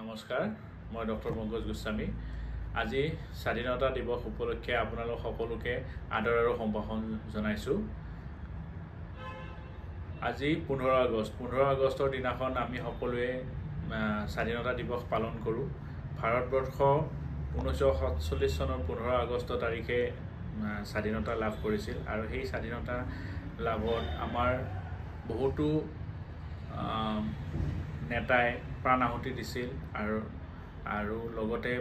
নমস্কাৰ, মই ডক্টৰ পংকজ গোস্বামী। আজি স্বাধীনতা দিৱস উপলক্ষে আপোনালোক সকলোকে আদৰ আৰু সম্ভাষণ জনাইছোঁ। আজি 15 আগষ্টৰ দিনাখন আমি সকলোৱে স্বাধীনতা দিৱস পালন কৰোঁ। ভাৰতবৰ্ষ 1947 চনৰ 15 আগষ্ট তাৰিখে স্বাধীনতা লাভ কৰিছিল আৰু সেই স্বাধীনতা লাভত আমাৰ বহুতো নেতাই প্ৰাণ আহুতি দিছিল আৰু লগতে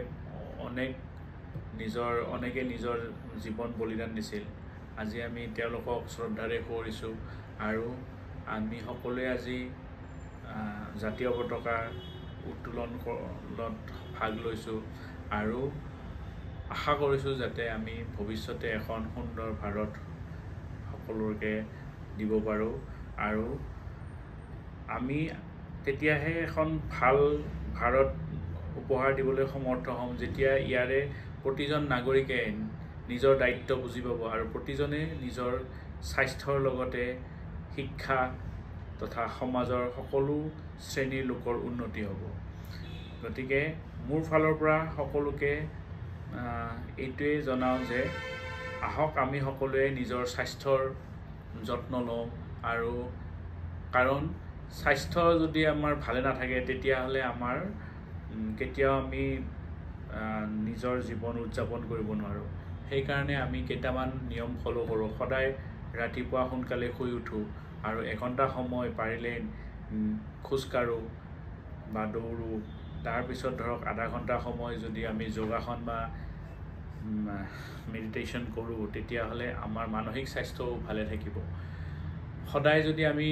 অনেকে নিজৰ জীৱন বলিদান দিছিল। আজি আমি তেওঁলোকক শ্ৰদ্ধাৰে সোঁৱৰিছোঁ আৰু আমি সকলোৱে আজি জাতীয় পতাকা উত্তোলনত ভাগ লৈছোঁ আৰু আশা কৰিছোঁ যাতে আমি ভৱিষ্যতে এখন সুন্দৰ ভাৰত সকলোকে দিব পাৰোঁ আৰু আমি তেতিয়াহে এখন ভাল ভাৰত উপহাৰ দিবলৈ সমৰ্থ হ'ম যেতিয়া ইয়াৰে প্ৰতিজন নাগৰিকে নিজৰ দায়িত্ব বুজি পাব আৰু প্ৰতিজনে নিজৰ স্বাস্থ্যৰ লগতে শিক্ষা তথা সমাজৰ সকলো শ্ৰেণীৰ লোকৰ উন্নতি হ'ব। গতিকে মোৰ ফালৰ পৰা সকলোকে এইটোৱে জনাওঁ যে আহক আমি সকলোৱে নিজৰ স্বাস্থ্যৰ যত্ন লওঁ আৰু কাৰণ স্বাস্থ্য যদি আমাৰ ভালে নাথাকে তেতিয়াহ'লে আমাৰ কেতিয়াও আমি নিজৰ জীৱন উদযাপন কৰিব নোৱাৰোঁ। সেইকাৰণে আমি কেইটামান নিয়ম ফ'ল' কৰোঁ। সদায় ৰাতিপুৱা সোনকালে শুই উঠোঁ আৰু এঘণ্টা সময় পাৰিলে খোজকাঢ়োঁ বা দৌৰোঁ। তাৰপিছত ধৰক আধা ঘণ্টা সময় যদি আমি যোগাসন বা মেডিটেশ্যন কৰোঁ তেতিয়াহ'লে আমাৰ মানসিক স্বাস্থ্যও ভালে থাকিব। সদায় যদি আমি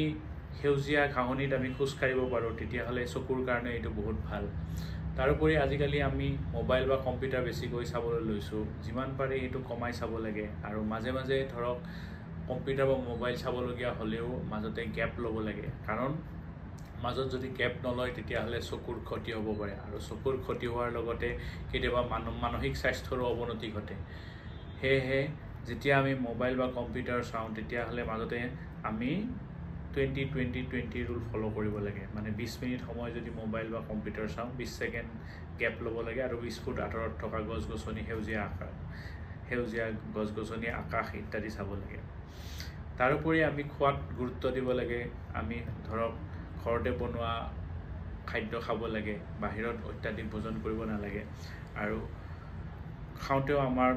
সেউজীয়া ঘাঁহনিত আমি খোজকাঢ়িব পাৰোঁ তেতিয়াহ'লে চকুৰ কাৰণে এইটো বহুত ভাল। তাৰোপৰি আজিকালি আমি মোবাইল বা কম্পিউটাৰ বেছিকৈ চাবলৈ লৈছোঁ। যিমান পাৰি সেইটো কমাই চাব লাগে আৰু মাজে মাজে ধৰক কম্পিউটাৰ বা মোবাইল চাবলগীয়া হ'লেও মাজতে গেপ ল'ব লাগে, কাৰণ মাজত যদি গেপ নলয় তেতিয়াহ'লে চকুৰ ক্ষতি হ'ব পাৰে আৰু চকুৰ ক্ষতি হোৱাৰ লগতে কেতিয়াবা মানসিক স্বাস্থ্যৰো অৱনতি ঘটে। সেয়েহে যেতিয়া আমি মোবাইল বা কম্পিউটাৰ চাওঁ তেতিয়াহ'লে মাজতে আমি 20-20-20 ৰুল ফ'ল' কৰিব লাগে। মানে 20 মিনিট সময় যদি মোবাইল বা কম্পিউটাৰ চাওঁ 20 ছেকেণ্ড গেপ ল'ব লাগে আৰু 20 ফুট আঁতৰত থকা গছ-গছনি সেউজীয়া গছ-গছনি আকাশ ইত্যাদি চাব লাগে। তাৰোপৰি আমি খোৱাত গুৰুত্ব দিব লাগে। আমি ধৰক ঘৰতে বনোৱা খাদ্য খাব লাগে, বাহিৰত অত্যাধিক ভোজন কৰিব নালাগে আৰু খাওঁতেও আমাৰ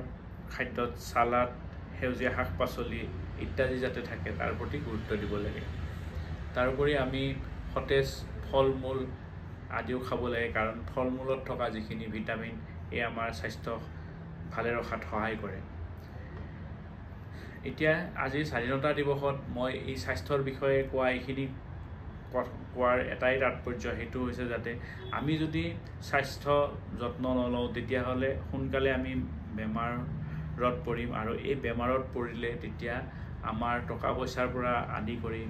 খাদ্যত চালাড, সেউজীয়া শাক পাচলি ইত্যাদি যাতে থাকে তাৰ প্ৰতি গুৰুত্ব দিব লাগে। তাৰোপৰি আমি সতেজ ফল মূল আদিও খাব লাগে, কাৰণ ফল মূলত থকা যিখিনি ভিটামিন এই আমাৰ স্বাস্থ্য ভালে ৰখাত সহায় কৰে। এতিয়া আজি স্বাধীনতা দিৱসত মই এই স্বাস্থ্যৰ বিষয়ে এইখিনি কোৱাৰ এটাই তাৎপৰ্য, সেইটো হৈছে যাতে আমি যদি স্বাস্থ্য যত্ন নলওঁ তেতিয়াহ'লে সোনকালে আমি বেমাৰত পৰিম আৰু এই বেমাৰত পৰিলে তেতিয়া আমাৰ টকা পইচাৰ পৰা আদি কৰি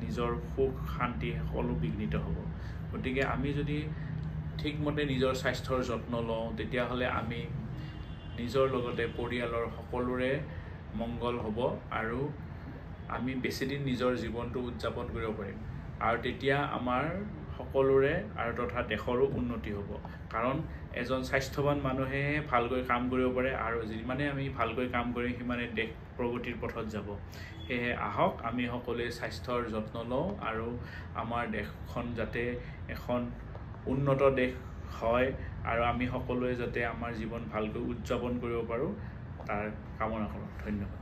নিজৰ সুখ শান্তি সকলো বিঘ্নিত হ'ব। গতিকে আমি যদি ঠিকমতে নিজৰ স্বাস্থ্যৰ যত্ন লওঁ তেতিয়াহ'লে আমি নিজৰ লগতে পৰিয়ালৰ সকলোৰে মংগল হ'ব আৰু আমি বেছিদিন নিজৰ জীৱনটো উদযাপন কৰিব পাৰিম আৰু তেতিয়া আমাৰ সকলোৰে আৰু তথা দেশৰো উন্নতি হ'ব। কাৰণ এজন স্বাস্থ্যৱান মানুহেহে ভালকৈ কাম কৰিব পাৰে আৰু যিমানে আমি ভালকৈ কাম কৰিম সিমানে দেশ প্ৰগতিৰ পথত যাব। সেয়েহে আহক আমি সকলোৱে স্বাস্থ্যৰ যত্ন লওঁ আৰু আমাৰ দেশখন যাতে এখন উন্নত দেশ হয় আৰু আমি সকলোৱে যাতে আমাৰ জীৱন ভালকৈ উদযাপন কৰিব পাৰোঁ তাৰ কামনা কৰোঁ। ধন্যবাদ।